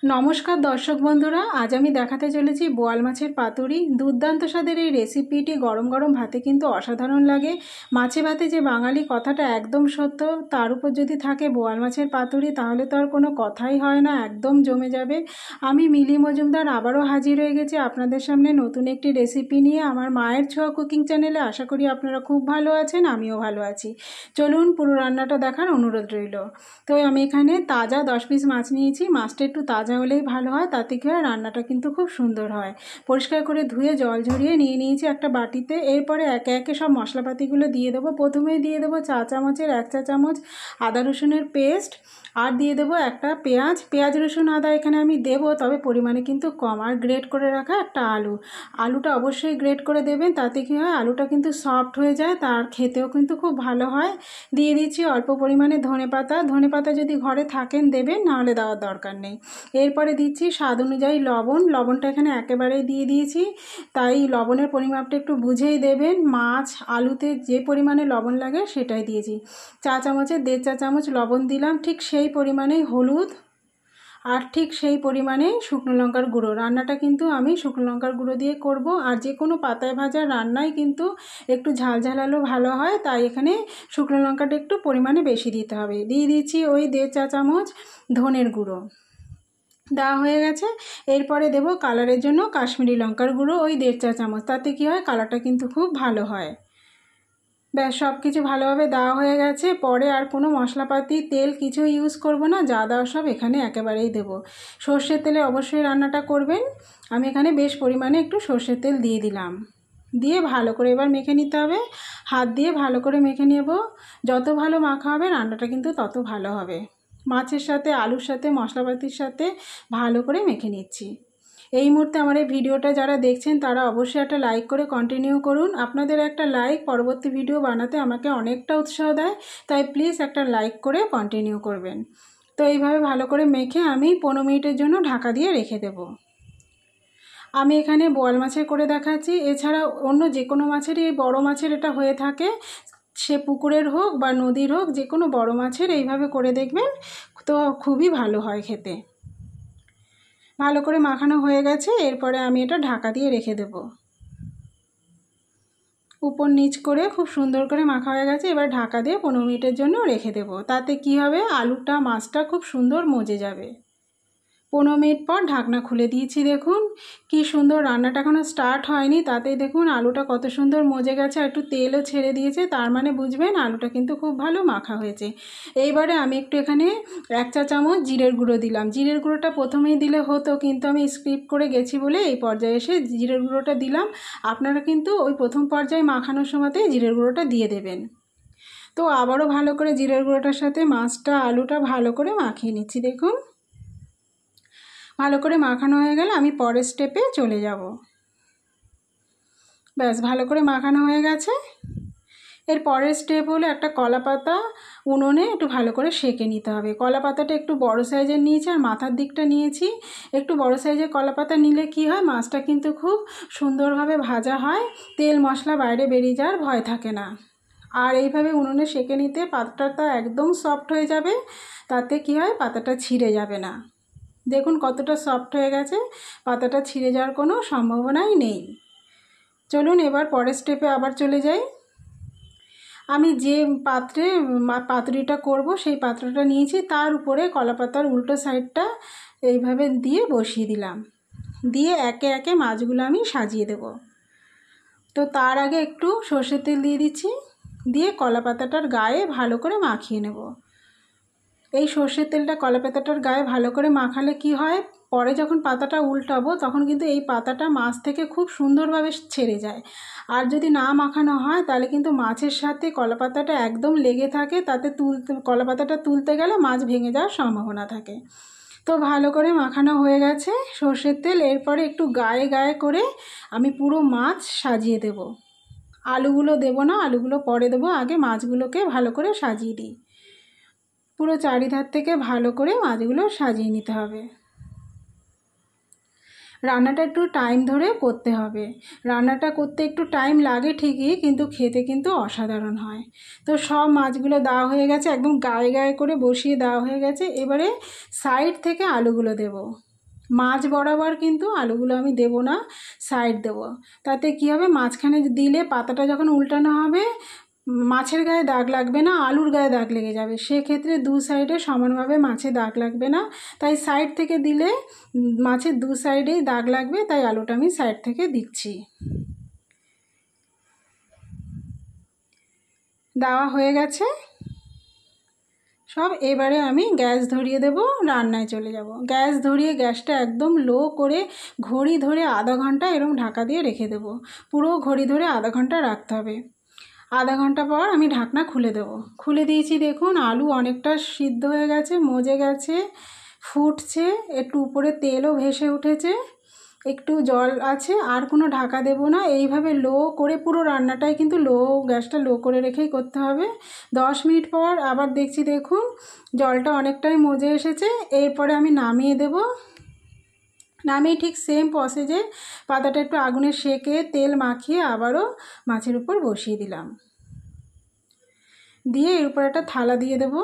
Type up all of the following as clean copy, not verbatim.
নমস্কার দর্শক বন্ধুরা, আজ আমি দেখাতে চলেছি বোয়াল মাছের পাতুরি। দুর্দান্ত স্বাদের এই রেসিপিটি গরম গরম ভাতে কিন্তু অসাধারণ লাগে। মাছে ভাতে যে বাঙালি কথাটা একদম সত্য, তার উপর যদি থাকে বোয়াল মাছের পাতুরি তাহলে তো আর কোনো কথাই হয় না, একদম জমে যাবে। আমি মিলি মজুমদার আবারও হাজির হয়ে গেছি আপনাদের সামনে নতুন একটি রেসিপি নিয়ে আমার মায়ের ছোঁয়া কুকিং চ্যানেলে। আশা করি আপনারা খুব ভালো আছেন, আমিও ভালো আছি। চলুন পুরো রান্নাটা দেখার অনুরোধ রইল। তো আমি এখানে তাজা 10 পিস মাছ নিয়েছি। মাছটা একটু তাজা হলেই ভালো হয়, তাতে কি হয় রান্নাটা কিন্তু খুব সুন্দর হয়। পরিষ্কার করে ধুয়ে জল ঝরিয়ে নিয়ে নিয়েছি একটা বাটিতে। এরপরে একে একে সব মশলাপাতিগুলো দিয়ে দেবো। প্রথমেই দিয়ে দেবো চা চামচের 1 চা চামচ আদা রসুনের পেস্ট, আর দিয়ে দেবো একটা পেঁয়াজ রসুন আদা এখানে আমি দেবো, তবে পরিমাণে কিন্তু কম। আর গ্রেট করে রাখা একটা আলুটা অবশ্যই গ্রেট করে দেবেন, তাতে কি হয় আলুটা কিন্তু সফট হয়ে যায়, তার খেতেও কিন্তু খুব ভালো হয়। দিয়ে দিচ্ছি অল্প পরিমাণে ধনেপাতা যদি ঘরে থাকেন দেবেন, নাহলে দেওয়ার দরকার নেই। এরপরে দিচ্ছি স্বাদ অনুযায়ী লবণটা এখানে একেবারেই দিয়ে দিয়েছি, তাই লবণের পরিমাপটা একটু বুঝেই দেবেন। মাছ আলুতে যে পরিমাণে লবণ লাগে সেটাই দিয়েছি। চা চামচের 1.5 চা চামচ লবণ দিলাম, ঠিক সেই পরিমাণেই হলুদ, আর ঠিক সেই পরিমাণেই শুকনো লঙ্কার গুঁড়ো। রান্নাটা কিন্তু আমি শুকনো লঙ্কার গুঁড়ো দিয়ে করব। আর যে কোনো পাতায় ভাজা রান্নায় কিন্তু একটু ঝালঝালালো ভালো হয়, তাই এখানে শুকনো লঙ্কাটা একটু পরিমাণে বেশি দিতে হবে। দিয়ে দিচ্ছি ওই 1.5 চা চামচ ধনের গুঁড়ো দেওয়া হয়ে গেছে। এরপরে দেব কালারের জন্য কাশ্মীরি লঙ্কার গুঁড়ো ওই 1.5 চা চামচ, তাতে কি হয় কালারটা কিন্তু খুব ভালো হয়। ব্যাস সব কিছু ভালোভাবে দেওয়া হয়ে গেছে। পরে আর কোনো মশলাপাতি তেল কিছু ইউজ করব না, যা দেওয়া সব এখানে একেবারেই দেব। সর্ষের তেলে অবশ্যই রান্নাটা করবেন। আমি এখানে বেশ পরিমাণে একটু সর্ষের তেল দিয়ে দিলাম। দিয়ে ভালো করে এবার মেখে নিতে হবে। হাত দিয়ে ভালো করে মেখে নেব। যত ভালো মাখা হবে রান্নাটা কিন্তু তত ভালো হবে। মাছের সাথে আলুর সাথে মশলাপাতির সাথে ভালো করে মেখে নিচ্ছি। এই মুহূর্তে আমার এই ভিডিওটা যারা দেখছেন তারা অবশ্যই একটা লাইক করে কন্টিনিউ করুন। আপনাদের একটা লাইক পরবর্তী ভিডিও বানাতে আমাকে অনেকটা উৎসাহ দেয়, তাই প্লিজ একটা লাইক করে কন্টিনিউ করবেন। তো এইভাবে ভালো করে মেখে আমি 15 মিনিটের জন্য ঢাকা দিয়ে রেখে দেব। আমি এখানে বোয়াল মাছের করে দেখাচ্ছি, এছাড়া অন্য যে কোনো মাছেরই এই বড়ো মাছের এটা হয়ে থাকে, সে পুকুরের হোক বা নদীর হোক, যে কোনো বড়ো মাছের এইভাবে করে দেখবেন, তো খুবই ভালো হয় খেতে। ভালো করে মাখানো হয়ে গেছে। এরপরে আমি এটা ঢাকা দিয়ে রেখে দেব। উপর নিচ করে খুব সুন্দর করে মাখা হয়ে গেছে। এবার ঢাকা দিয়ে 15 মিনিটের জন্য রেখে দেব। তাতে কি হবে আলুটা মাছটা খুব সুন্দর মজে যাবে। 15 মিনিট পর ঢাকনা খুলে দিয়েছি। দেখুন কি সুন্দর, রান্নাটা এখনও স্টার্ট হয়নি, তাতেই দেখুন আলুটা কত সুন্দর মজে গেছে, আর একটু তেলও ছেড়ে দিয়েছে, তার মানে বুঝবেন আলুটা কিন্তু খুব ভালো মাখা হয়েছে। এইবারে আমি একটু এখানে 1 চা চামচ জিরের গুঁড়ো দিলাম। জিরের গুঁড়োটা প্রথমেই দিলে হতো, কিন্তু আমি স্কিপ করে গেছি বলে এই পর্যায়ে এসে জিরের গুঁড়োটা দিলাম। আপনারা কিন্তু ওই প্রথম পর্যায়ে মাখানোর সময়তেই জিরের গুঁড়োটা দিয়ে দেবেন। তো আবারও ভালো করে জিরের গুঁড়োটার সাথে মাছটা আলুটা ভালো করে মাখিয়ে নিচ্ছি। দেখুন ভালো করে মাখানো হয়ে গেলে আমি পরের স্টেপে চলে যাব। ব্যাস ভালো করে মাখানো হয়ে গেছে। এর পরের স্টেপ হলো একটা কলা পাতা উনুনে একটু ভালো করে সেঁকে নিতে হবে। কলা পাতাটা একটু বড় সাইজের নিয়েছি, আর মাথার দিকটা নিয়েছি। একটু বড় সাইজের কলা পাতা নিলে কি হয় মাছটা কিন্তু খুব সুন্দরভাবে ভাজা হয়, তেল মশলা বাইরে বেরিয়ে যাওয়ার ভয় থাকে না। আর এইভাবে উনুনে সেঁকে নিতে পাতাটা একদম সফট হয়ে যাবে, তাতে কি হয় পাতাটা ছিঁড়ে যাবে না। দেখুন কতটা সফট হয়ে গেছে, পাতাটা ছিঁড়ে যাওয়ার কোনো সম্ভাবনাই নেই। চলুন এবার পরের স্টেপে আবার চলে যাই। আমি যে পাত্রে পাতুরিটা করব সেই পাত্রটা নিয়েছি, তার উপরে কলাপাতার উল্টো সাইডটা এইভাবে দিয়ে বসিয়ে দিলাম। দিয়ে একে একে মাছগুলো আমি সাজিয়ে দেব। তো তার আগে একটু সর্ষের তেল দিয়ে দিচ্ছি, দিয়ে কলাপাতাটার গায়ে ভালো করে মাখিয়ে নেব। এই সর্ষের তেলটা কলাপাতাটার গায়ে ভালো করে মাখালে কি হয়, পরে যখন পাতাটা উল্টাবো তখন কিন্তু এই পাতাটা মাছ থেকে খুব সুন্দরভাবে ছেড়ে যায়। আর যদি না মাখানো হয় তাহলে কিন্তু মাছের সাথে কলাপাতাটা একদম লেগে থাকে, তাতে কলাপাতাটা তুলতে গেলে মাছ ভেঙে যাওয়ার সম্ভাবনা থাকে। তো ভালো করে মাখানো হয়ে গেছে সর্ষের তেল। এরপরে একটু গায়ে গায়ে করে আমি পুরো মাছ সাজিয়ে দেব। আলুগুলো দেব না, আলুগুলো পরে দেবো, আগে মাছগুলোকে ভালো করে সাজিয়ে দিই। পুরো চারিধার থেকে ভালো করে মাছগুলো সাজিয়ে নিতে হবে। রান্নাটা একটু টাইম ধরে করতে হবে। রান্নাটা করতে একটু টাইম লাগে ঠিকই, কিন্তু খেতে কিন্তু অসাধারণ হয়। তো সব মাছগুলো দেওয়া হয়ে গেছে, একদম গায়ে গায়ে করে বসিয়ে দেওয়া হয়ে গেছে। এবারে সাইড থেকে আলুগুলো দেব। মাছ বরাবর কিন্তু আলুগুলো আমি দেব না, সাইড দেব। তাতে কি হবে, মাঝখানে দিলে পাতাটা যখন উল্টানো হবে মাছের গায়ে দাগ লাগবে না, আলুর গায়ে দাগ লেগে যাবে। সেক্ষেত্রে দু সাইডে সমানভাবে মাছে দাগ লাগবে না, তাই সাইড থেকে দিলে মাছের দু সাইডেই দাগ লাগবে, তাই আলুটা আমি সাইড থেকে দিচ্ছি। দেওয়া হয়ে গেছে সব। এবারে আমি গ্যাস ধরিয়ে দেব, রান্নায় চলে যাব। গ্যাস ধরিয়ে গ্যাসটা একদম লো করে ঘড়ি ধরে আধা ঘন্টা এরকম ঢাকা দিয়ে রেখে দেব। পুরো ঘড়ি ধরে আধা ঘন্টা রাখতে হবে। আধা ঘন্টা পর আমি ঢাকনা খুলে দেব। খুলে দিয়েছি, দেখুন আলু অনেকটা সিদ্ধ হয়ে গেছে, মজে গেছে, ফুটছে, একটু উপরে তেলও ভেসে উঠেছে, একটু জল আছে, আর কোনো ঢাকা দেব না। এইভাবে লো করে পুরো রান্নাটাই কিন্তু গ্যাসটা লো করে রেখেই করতে হবে। 10 মিনিট পর আবার দেখছি, দেখুন জলটা অনেকটাই মজে এসেছে। এরপরে আমি নামিয়ে দেব। নামিয়ে ঠিক সেম প্রসেসে পাতাটা একটু আগুনে সেঁকে তেল মাখিয়ে আবারও মাছের উপর বসিয়ে দিলাম। দিয়ে এর উপর একটা থালা দিয়ে দেব,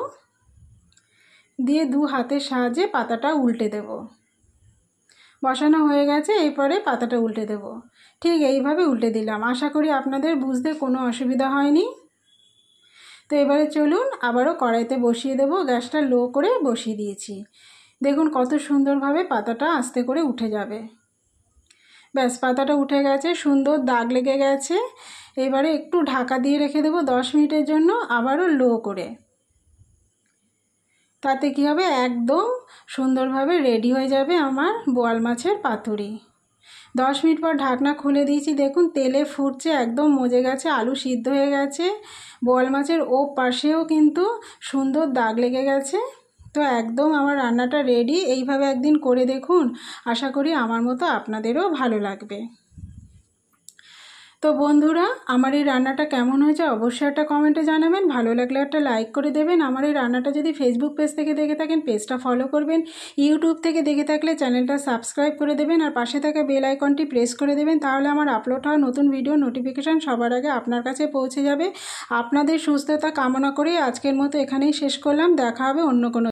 দিয়ে দু হাতের সাহায্যে পাতাটা উল্টে দেব। বসানো হয়ে গেছে, এরপরে পাতাটা উল্টে দেব। ঠিক এইভাবে উল্টে দিলাম। আশা করি আপনাদের বুঝতে কোনো অসুবিধা হয়নি। তো এবারে চলুন আবারও কড়াইতে বসিয়ে দেব। গ্যাসটা লো করে বসিয়ে দিয়েছি। দেখুন কত সুন্দরভাবে পাতাটা আস্তে করে উঠে যাবে। ব্যাস, পাতাটা উঠে গেছে, সুন্দর দাগ লেগে গেছে। এবারে একটু ঢাকা দিয়ে রেখে দেব 10 মিনিটের জন্য, আবারও লো করে। তাতে কি হবে, একদম সুন্দরভাবে রেডি হয়ে যাবে আমার বোয়াল মাছের পাতুরি। 10 মিনিট পর ঢাকনা খুলে দিয়েছি, দেখুন তেলে ফুটছে, একদম মজে গেছে, আলু সিদ্ধ হয়ে গেছে, বোয়াল মাছের ও পাশেও কিন্তু সুন্দর দাগ লেগে গেছে। তো একদম আমার রান্নাটা রেডি। এইভাবে একদিন করে দেখুন, আশা করি আমার মতো আপনাদেরও ভালো লাগবে। তো বন্ধুরা, আমার এই রান্নাটা কেমন হয়েছে অবশ্যই একটা কমেন্টে জানাবেন। ভালো লাগলে একটা লাইক করে দেবেন। আমার এই রান্নাটা যদি ফেসবুক পেজ থেকে দেখে থাকেন পেজটা ফলো করবেন, ইউটিউব থেকে দেখে থাকলে চ্যানেলটা সাবস্ক্রাইব করে দেবেন, আর পাশে থাকা বেল আইকনটি প্রেস করে দেবেন। তাহলে আমার আপলোড হওয়া নতুন ভিডিও নোটিফিকেশান সবার আগে আপনার কাছে পৌঁছে যাবে। আপনাদের সুস্থতা কামনা করে আজকের মতো এখানেই শেষ করলাম। দেখা হবে অন্য কোনো